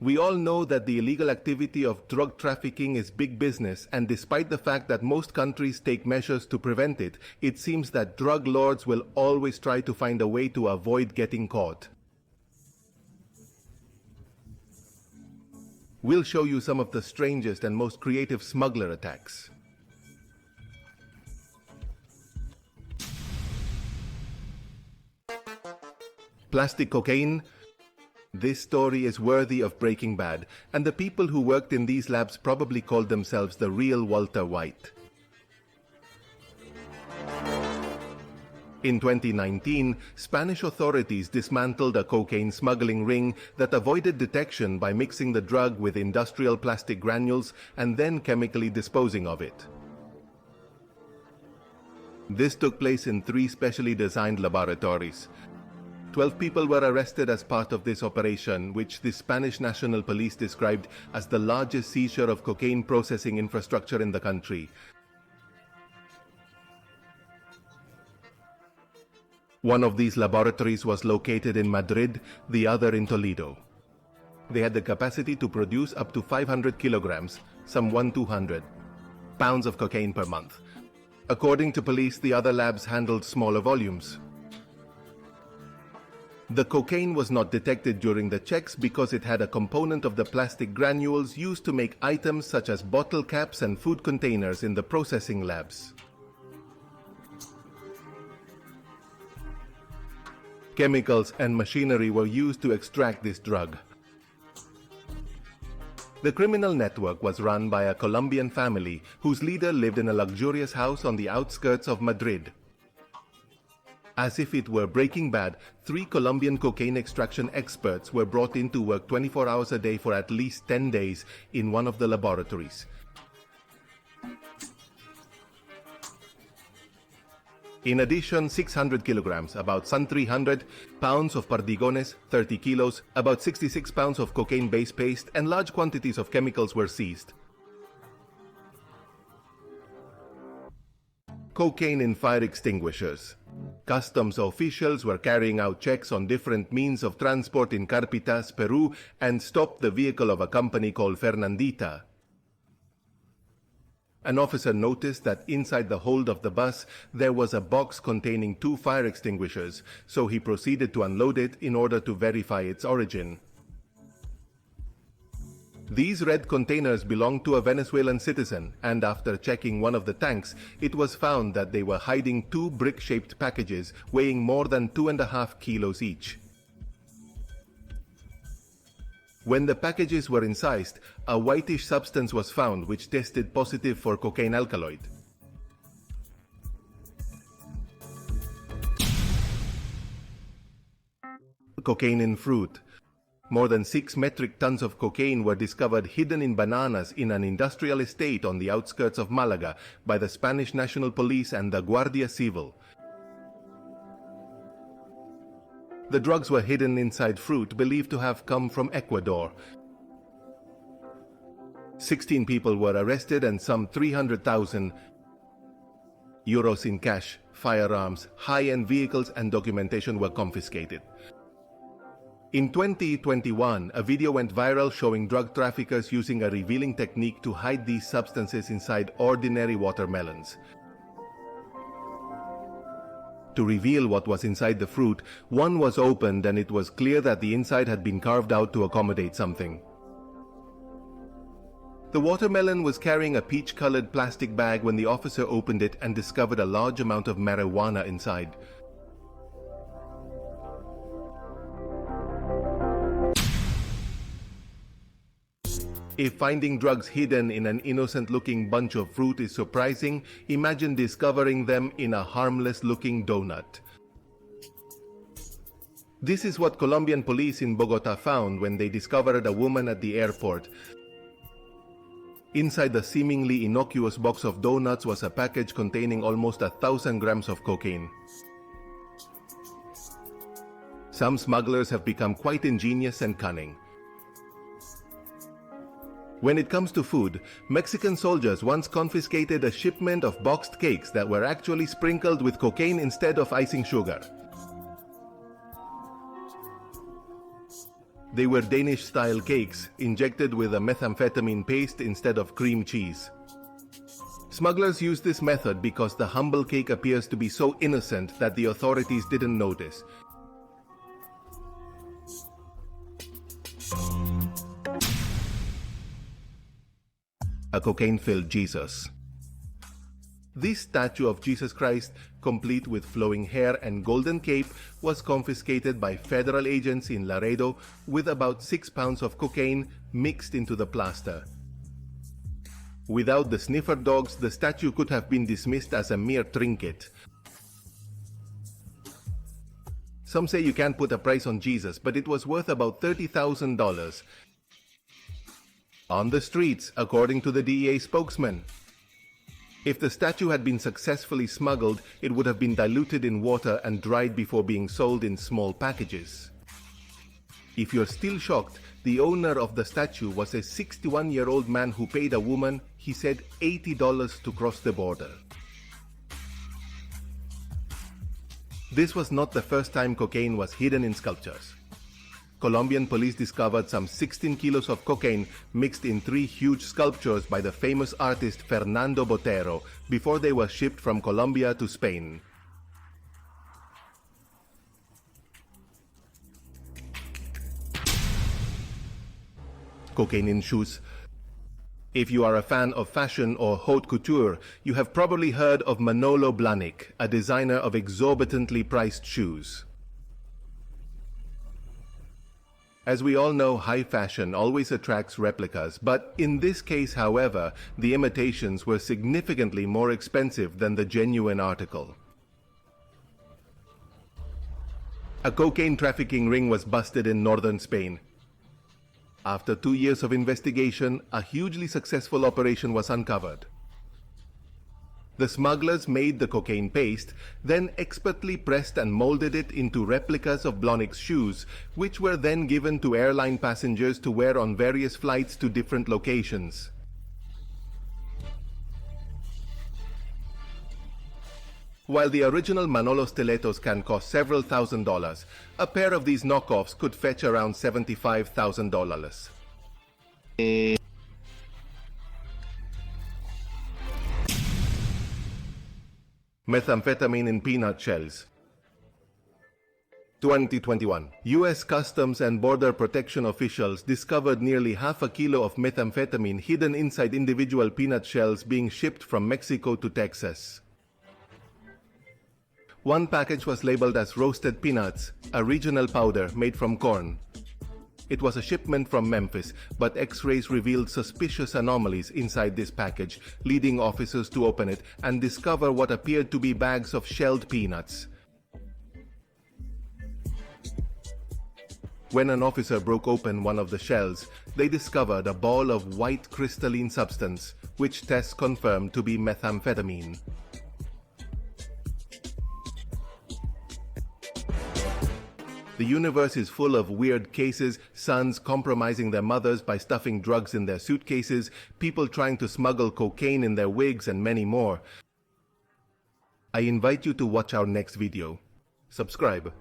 We all know that the illegal activity of drug trafficking is big business, and despite the fact that most countries take measures to prevent it, it seems that drug lords will always try to find a way to avoid getting caught. We'll show you some of the strangest and most creative smuggler attacks. Plastic cocaine. This story is worthy of Breaking Bad, and the people who worked in these labs probably called themselves the real Walter White. In 2019, Spanish authorities dismantled a cocaine smuggling ring that avoided detection by mixing the drug with industrial plastic granules and then chemically disposing of it. This took place in 3 specially designed laboratories. 12 people were arrested as part of this operation, which the Spanish National Police described as the largest seizure of cocaine processing infrastructure in the country. One of these laboratories was located in Madrid, the other in Toledo. They had the capacity to produce up to 500 kilograms, some 1-200 pounds of cocaine per month. According to police, the other labs handled smaller volumes. The cocaine was not detected during the checks because it had a component of the plastic granules used to make items such as bottle caps and food containers in the processing labs. Chemicals and machinery were used to extract this drug. The criminal network was run by a Colombian family whose leader lived in a luxurious house on the outskirts of Madrid. As if it were Breaking Bad, 3 Colombian cocaine extraction experts were brought in to work 24 hours a day for at least 10 days in one of the laboratories. In addition, 600 kilograms, about 300 pounds of perdigones, 30 kilos, about 66 pounds of cocaine base paste, and large quantities of chemicals were seized. Cocaine in fire extinguishers. Customs officials were carrying out checks on different means of transport in Carpitas, Peru, and stopped the vehicle of a company called Fernandita. An officer noticed that inside the hold of the bus there was a box containing 2 fire extinguishers, so he proceeded to unload it in order to verify its origin. These red containers belonged to a Venezuelan citizen, and after checking one of the tanks, it was found that they were hiding 2 brick-shaped packages weighing more than 2.5 kilos each. When the packages were incised, a whitish substance was found which tested positive for cocaine alkaloid. Cocaine in fruit. More than 6 metric tons of cocaine were discovered hidden in bananas in an industrial estate on the outskirts of Malaga by the Spanish National Police and the Guardia Civil. The drugs were hidden inside fruit believed to have come from Ecuador. 16 people were arrested and some 300,000 euros in cash, firearms, high-end vehicles and documentation were confiscated. In 2021, a video went viral showing drug traffickers using a revealing technique to hide these substances inside ordinary watermelons. To reveal what was inside the fruit, one was opened and it was clear that the inside had been carved out to accommodate something. The watermelon was carrying a peach-colored plastic bag when the officer opened it and discovered a large amount of marijuana inside. If finding drugs hidden in an innocent-looking bunch of fruit is surprising, imagine discovering them in a harmless-looking donut. This is what Colombian police in Bogota found when they discovered a woman at the airport. Inside the seemingly innocuous box of donuts was a package containing almost 1,000 grams of cocaine. Some smugglers have become quite ingenious and cunning. When it comes to food, Mexican soldiers once confiscated a shipment of boxed cakes that were actually sprinkled with cocaine instead of icing sugar. They were Danish-style cakes, injected with a methamphetamine paste instead of cream cheese. Smugglers used this method because the humble cake appears to be so innocent that the authorities didn't notice. A cocaine-filled Jesus. This statue of Jesus Christ, complete with flowing hair and golden cape, was confiscated by federal agents in Laredo with about 6 pounds of cocaine mixed into the plaster. Without the sniffer dogs, the statue could have been dismissed as a mere trinket. Some say you can't put a price on Jesus, but it was worth about $30,000 on the streets, according to the DEA spokesman. If the statue had been successfully smuggled, it would have been diluted in water and dried before being sold in small packages. If you're still shocked, the owner of the statue was a 61-year-old man who paid a woman, he said, $80 to cross the border. This was not the first time cocaine was hidden in sculptures. Colombian police discovered some 16 kilos of cocaine mixed in 3 huge sculptures by the famous artist Fernando Botero before they were shipped from Colombia to Spain. Cocaine in shoes. If you are a fan of fashion or haute couture, you have probably heard of Manolo Blahnik, a designer of exorbitantly priced shoes. As we all know, high fashion always attracts replicas, but in this case, however, the imitations were significantly more expensive than the genuine article. A cocaine trafficking ring was busted in northern Spain. After 2 years of investigation, a hugely successful operation was uncovered. The smugglers made the cocaine paste, then expertly pressed and molded it into replicas of Blahnik's shoes, which were then given to airline passengers to wear on various flights to different locations. While the original Manolo stilettos can cost several $1,000s, a pair of these knockoffs could fetch around $75,000. Methamphetamine in peanut shells. 2021. U.S. Customs and Border Protection officials discovered nearly half a kilo of methamphetamine hidden inside individual peanut shells being shipped from Mexico to Texas. One package was labeled as roasted peanuts, a regional powder made from corn. It was a shipment from Memphis, but X-rays revealed suspicious anomalies inside this package, leading officers to open it and discover what appeared to be bags of shelled peanuts. When an officer broke open one of the shells, they discovered a ball of white crystalline substance, which tests confirmed to be methamphetamine. The universe is full of weird cases, sons compromising their mothers by stuffing drugs in their suitcases, people trying to smuggle cocaine in their wigs, and many more. I invite you to watch our next video. Subscribe.